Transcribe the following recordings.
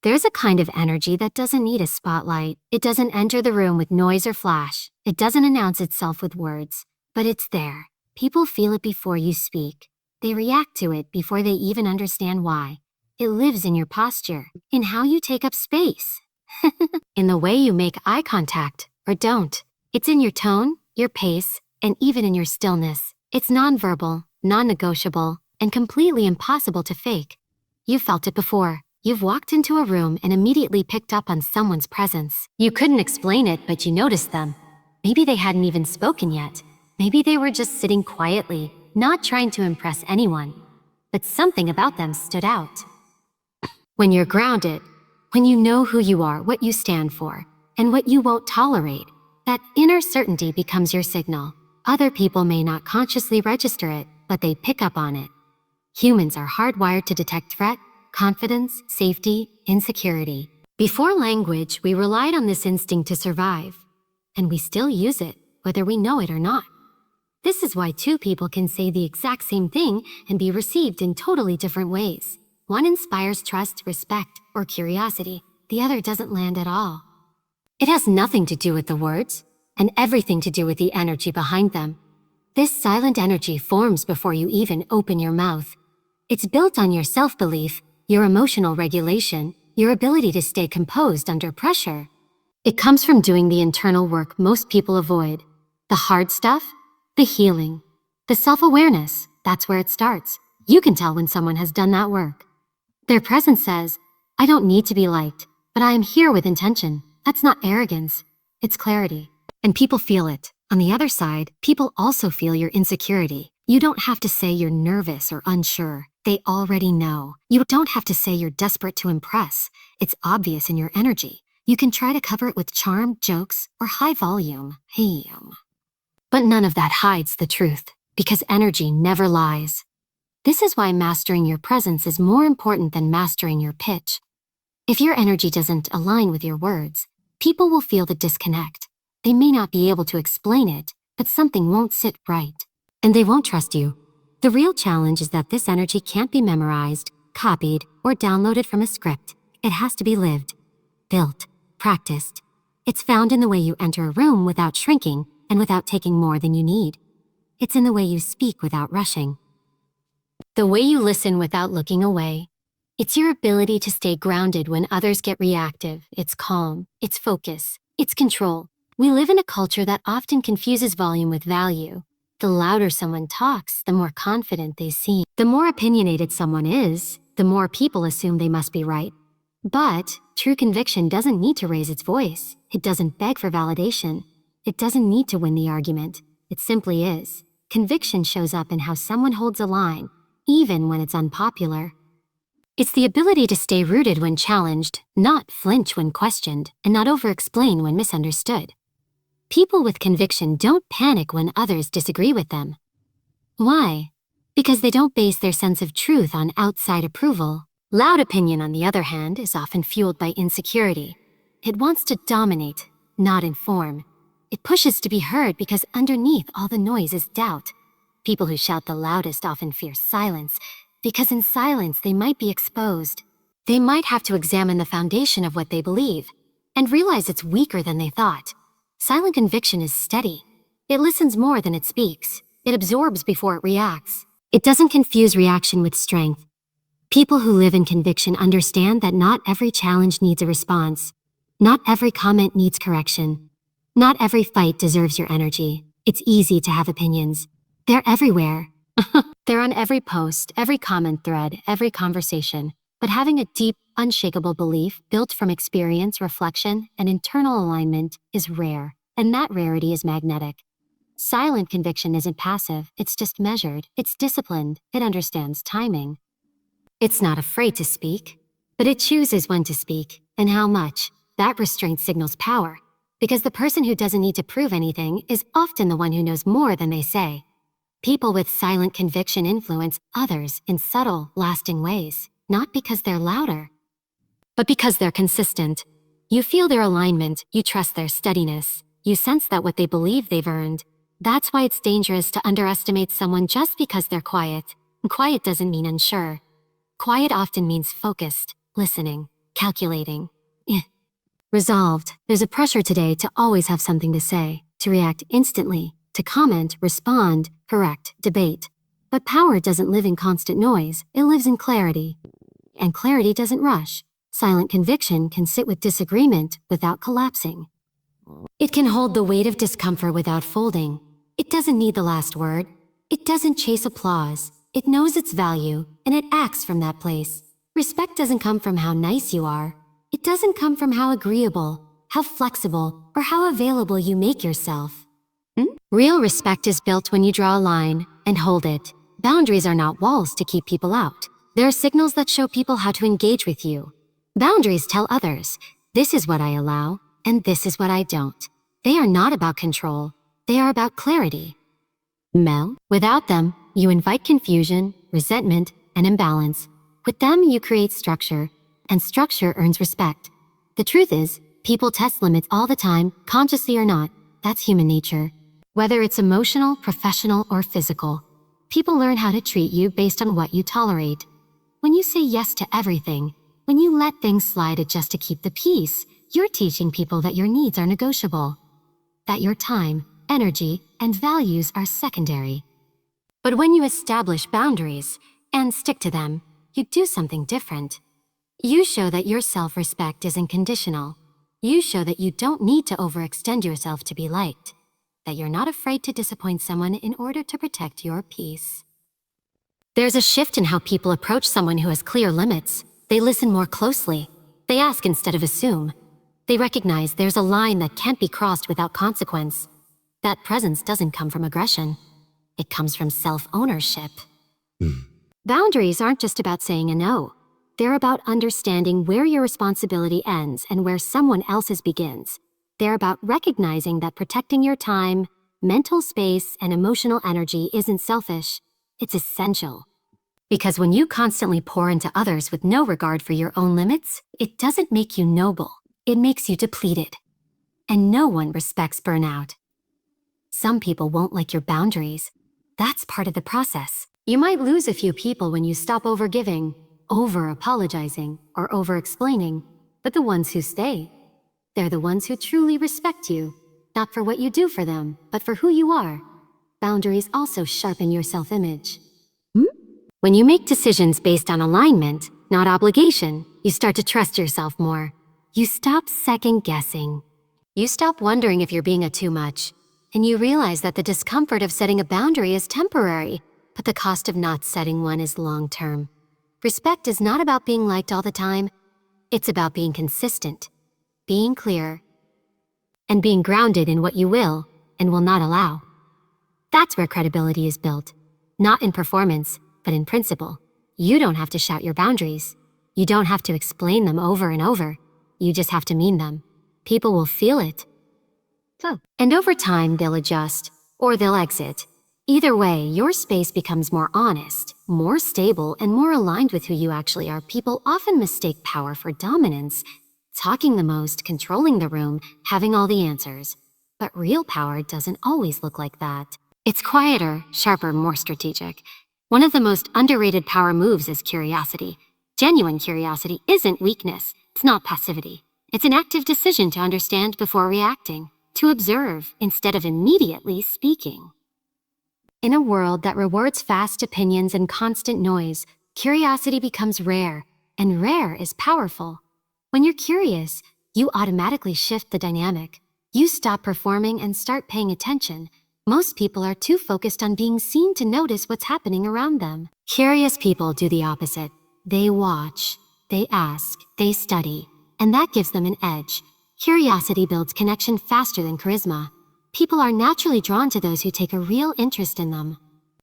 There's a kind of energy that doesn't need a spotlight. It doesn't enter the room with noise or flash. It doesn't announce itself with words, but it's there. People feel it before you speak. They react to it before they even understand why. It lives in your posture, in how you take up space, in the way you make eye contact or don't. It's in your tone, your pace, and even in your stillness. It's nonverbal, non-negotiable, and completely impossible to fake. You've felt it before. You've walked into a room and immediately picked up on someone's presence. You couldn't explain it, but you noticed them. Maybe they hadn't even spoken yet. Maybe they were just sitting quietly, not trying to impress anyone. But something about them stood out. When you're grounded, when you know who you are, what you stand for, and what you won't tolerate, that inner certainty becomes your signal. Other people may not consciously register it, but they pick up on it. Humans are hardwired to detect threat, confidence, safety, insecurity. Before language, we relied on this instinct to survive, and we still use it, whether we know it or not. This is why two people can say the exact same thing and be received in totally different ways. One inspires trust, respect, or curiosity. The other doesn't land at all. It has nothing to do with the words, and everything to do with the energy behind them. This silent energy forms before you even open your mouth. It's built on your self-belief, your emotional regulation, your ability to stay composed under pressure. It comes from doing the internal work most people avoid. The hard stuff, the healing, the self-awareness, that's where it starts. You can tell when someone has done that work. Their presence says, I don't need to be liked, but I am here with intention. That's not arrogance, it's clarity. And people feel it. On the other side, people also feel your insecurity. You don't have to say you're nervous or unsure. They already know. You don't have to say you're desperate to impress. It's obvious in your energy. You can try to cover it with charm, jokes, or high volume. But none of that hides the truth, because energy never lies. This is why mastering your presence is more important than mastering your pitch. If your energy doesn't align with your words, people will feel the disconnect. They may not be able to explain it, but something won't sit right. And they won't trust you. The real challenge is that this energy can't be memorized, copied, or downloaded from a script. It has to be lived, built, practiced. It's found in the way you enter a room without shrinking and without taking more than you need. It's in the way you speak without rushing. The way you listen without looking away. It's your ability to stay grounded when others get reactive. It's calm, it's focus, it's control. We live in a culture that often confuses volume with value. The louder someone talks, the more confident they seem. The more opinionated someone is, the more people assume they must be right. But true conviction doesn't need to raise its voice. It doesn't beg for validation. It doesn't need to win the argument. It simply is. Conviction shows up in how someone holds a line, even when it's unpopular. It's the ability to stay rooted when challenged, not flinch when questioned, and not over-explain when misunderstood. People with conviction don't panic when others disagree with them. Why? Because they don't base their sense of truth on outside approval. Loud opinion, on the other hand, is often fueled by insecurity. It wants to dominate, not inform. It pushes to be heard because underneath all the noise is doubt. People who shout the loudest often fear silence, because in silence they might be exposed. They might have to examine the foundation of what they believe, and realize it's weaker than they thought. Silent conviction is steady. It listens more than it speaks. It absorbs before it reacts. It doesn't confuse reaction with strength. People who live in conviction understand that not every challenge needs a response. Not every comment needs correction. Not every fight deserves your energy. It's easy to have opinions. They're everywhere. They're on every post, every comment thread, every conversation. But having a deep, unshakable belief built from experience, reflection, and internal alignment is rare, and that rarity is magnetic. Silent conviction isn't passive, it's just measured, it's disciplined, it understands timing. It's not afraid to speak, but it chooses when to speak, and how much. That restraint signals power, because the person who doesn't need to prove anything is often the one who knows more than they say. People with silent conviction influence others in subtle, lasting ways. Not because they're louder, but because they're consistent. You feel their alignment, you trust their steadiness, you sense that what they believe they've earned. That's why it's dangerous to underestimate someone just because they're quiet. Quiet doesn't mean unsure. Quiet often means focused, listening, calculating. Resolved. There's a pressure today to always have something to say, to react instantly, to comment, respond, correct, debate. But power doesn't live in constant noise, it lives in clarity. And clarity doesn't rush. Silent conviction can sit with disagreement without collapsing. It can hold the weight of discomfort without folding. It doesn't need the last word. It doesn't chase applause. It knows its value, and it acts from that place. Respect doesn't come from how nice you are. It doesn't come from how agreeable, how flexible, or how available you make yourself. Real respect is built when you draw a line and hold it. Boundaries are not walls to keep people out. They're signals that show people how to engage with you. Boundaries tell others, this is what I allow, and this is what I don't. They are not about control. They are about clarity. Without them, you invite confusion, resentment, and imbalance. With them, you create structure, and structure earns respect. The truth is, people test limits all the time, consciously or not. That's human nature. Whether it's emotional, professional, or physical, people learn how to treat you based on what you tolerate. When you say yes to everything, when you let things slide just to keep the peace, you're teaching people that your needs are negotiable, that your time, energy, and values are secondary. But when you establish boundaries and stick to them, you do something different. You show that your self-respect isn't conditional. You show that you don't need to overextend yourself to be liked, that you're not afraid to disappoint someone in order to protect your peace. There's a shift in how people approach someone who has clear limits. They listen more closely. They ask instead of assume. They recognize there's a line that can't be crossed without consequence. That presence doesn't come from aggression. It comes from self-ownership. Boundaries aren't just about saying a no. They're about understanding where your responsibility ends and where someone else's begins. They're about recognizing that protecting your time, mental space, and emotional energy isn't selfish. It's essential. Because when you constantly pour into others with no regard for your own limits, it doesn't make you noble. It makes you depleted. And no one respects burnout. Some people won't like your boundaries. That's part of the process. You might lose a few people when you stop overgiving, over-apologizing, or over-explaining, but the ones who stay, they're the ones who truly respect you, not for what you do for them, but for who you are. Boundaries also sharpen your self-image. When you make decisions based on alignment, not obligation, you start to trust yourself more. You stop second-guessing. You stop wondering if you're being too much, and you realize that the discomfort of setting a boundary is temporary, but the cost of not setting one is long-term. Respect is not about being liked all the time. It's about being consistent, being clear, and being grounded in what you will and will not allow. That's where credibility is built, not in performance, but in principle. You don't have to shout your boundaries. You don't have to explain them over and over. You just have to mean them. People will feel it. And over time, they'll adjust, or they'll exit. Either way, your space becomes more honest, more stable, and more aligned with who you actually are. People often mistake power for dominance, talking the most, controlling the room, having all the answers. But real power doesn't always look like that. It's quieter, sharper, more strategic. One of the most underrated power moves is curiosity. Genuine curiosity isn't weakness. It's not passivity. It's an active decision to understand before reacting, to observe instead of immediately speaking. In a world that rewards fast opinions and constant noise, curiosity becomes rare, and rare is powerful. When you're curious, you automatically shift the dynamic. You stop performing and start paying attention. Most people are too focused on being seen to notice what's happening around them. Curious people do the opposite. They watch, they ask, they study, and that gives them an edge. Curiosity builds connection faster than charisma. People are naturally drawn to those who take a real interest in them.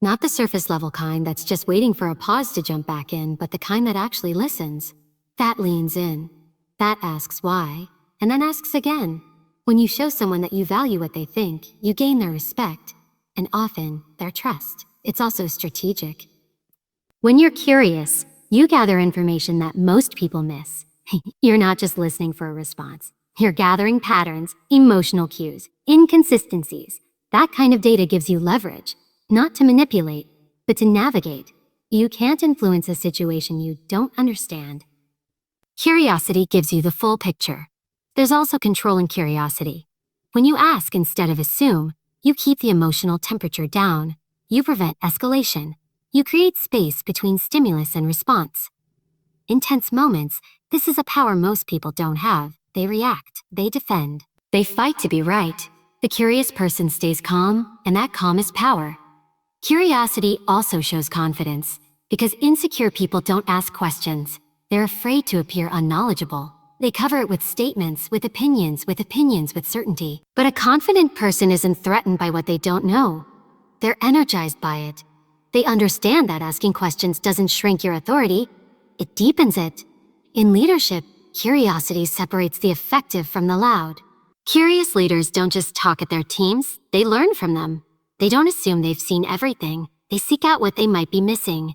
Not the surface-level kind that's just waiting for a pause to jump back in, but the kind that actually listens. That leans in. That asks why, and then asks again. When you show someone that you value what they think, you gain their respect, and often their trust. It's also strategic. When you're curious, you gather information that most people miss. You're not just listening for a response. You're gathering patterns, emotional cues, inconsistencies. That kind of data gives you leverage, not to manipulate, but to navigate. You can't influence a situation you don't understand. Curiosity gives you the full picture. There's also control in curiosity. When you ask instead of assume, you keep the emotional temperature down. You prevent escalation. You create space between stimulus and response. In tense moments, this is a power most people don't have. They react, they defend, they fight to be right. The curious person stays calm, and that calm is power. Curiosity also shows confidence, because insecure people don't ask questions. They're afraid to appear unknowledgeable. They cover it with statements, with opinions, with certainty. But a confident person isn't threatened by what they don't know. They're energized by it. They understand that asking questions doesn't shrink your authority, it deepens it. In leadership, curiosity separates the effective from the loud. Curious leaders don't just talk at their teams, they learn from them. They don't assume they've seen everything, they seek out what they might be missing.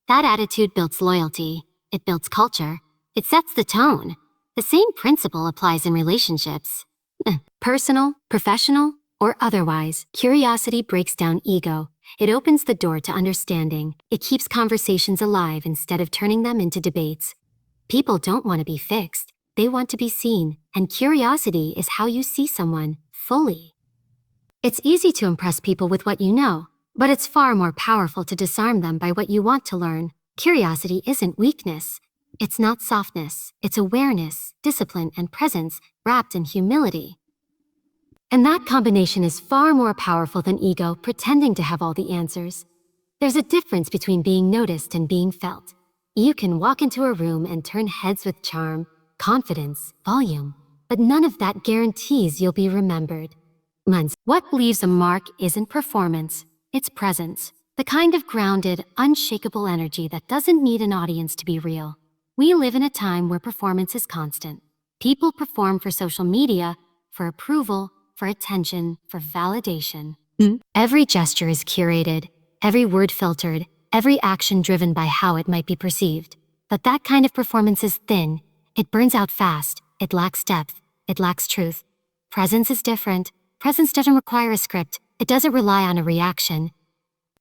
That attitude builds loyalty, it builds culture, it sets the tone. The same principle applies in relationships. Personal, professional, or otherwise, curiosity breaks down ego. It opens the door to understanding. It keeps conversations alive instead of turning them into debates. People don't want to be fixed. They want to be seen, and curiosity is how you see someone fully. It's easy to impress people with what you know, but it's far more powerful to disarm them by what you want to learn. Curiosity isn't weakness. It's not softness. It's awareness, discipline, and presence wrapped in humility. And that combination is far more powerful than ego pretending to have all the answers. There's a difference between being noticed and being felt. You can walk into a room and turn heads with charm, confidence, volume, but none of that guarantees you'll be remembered. What leaves a mark isn't performance, it's presence. The kind of grounded, unshakable energy that doesn't need an audience to be real. We live in a time where performance is constant. People perform for social media, for approval, for attention, for validation. Every gesture is curated, every word filtered, every action driven by how it might be perceived. But that kind of performance is thin. It burns out fast. It lacks depth. It lacks truth. Presence is different. Presence doesn't require a script. It doesn't rely on a reaction.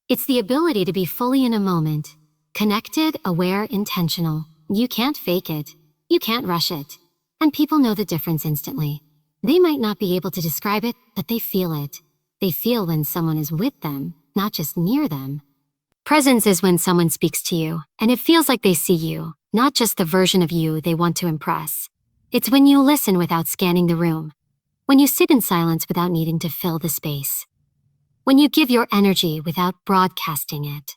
It's the ability to be fully in a moment. Connected, aware, intentional. You can't fake it. You can't rush it. And people know the difference instantly. They might not be able to describe it, but they feel it. They feel when someone is with them, not just near them. Presence is when someone speaks to you, and it feels like they see you, not just the version of you they want to impress. It's when you listen without scanning the room. When you sit in silence without needing to fill the space. When you give your energy without broadcasting it.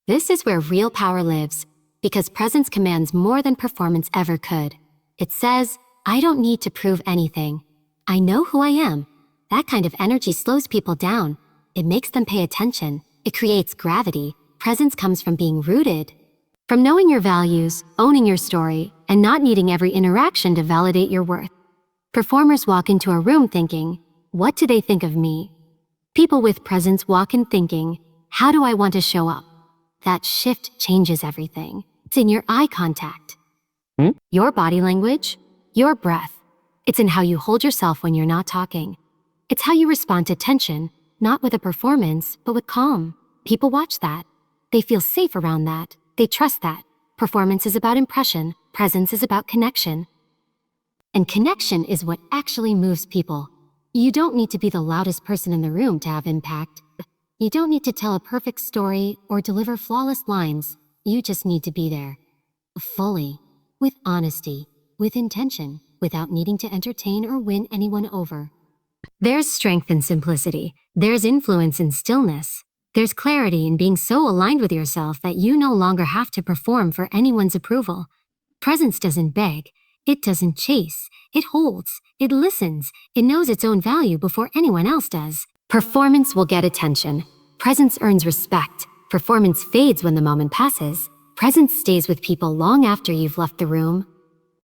This is where real power lives, because presence commands more than performance ever could. It says, I don't need to prove anything. I know who I am. That kind of energy slows people down. It makes them pay attention. It creates gravity. Presence comes from being rooted. From knowing your values, owning your story, and not needing every interaction to validate your worth. Performers walk into a room thinking, what do they think of me? People with presence walk in thinking, how do I want to show up? That shift changes everything. It's in your eye contact, your body language, your breath. It's in how you hold yourself when you're not talking. It's how you respond to tension, not with a performance, but with calm. People watch that. They feel safe around that. They trust that. Performance is about impression. Presence is about connection. And connection is what actually moves people. You don't need to be the loudest person in the room to have impact. You don't need to tell a perfect story or deliver flawless lines. You just need to be there. Fully. With honesty. With intention. Without needing to entertain or win anyone over. There's strength in simplicity. There's influence in stillness. There's clarity in being so aligned with yourself that you no longer have to perform for anyone's approval. Presence doesn't beg. It doesn't chase. It holds. It listens. It knows its own value before anyone else does. Performance will get attention. Presence earns respect. Performance fades when the moment passes. Presence stays with people long after you've left the room.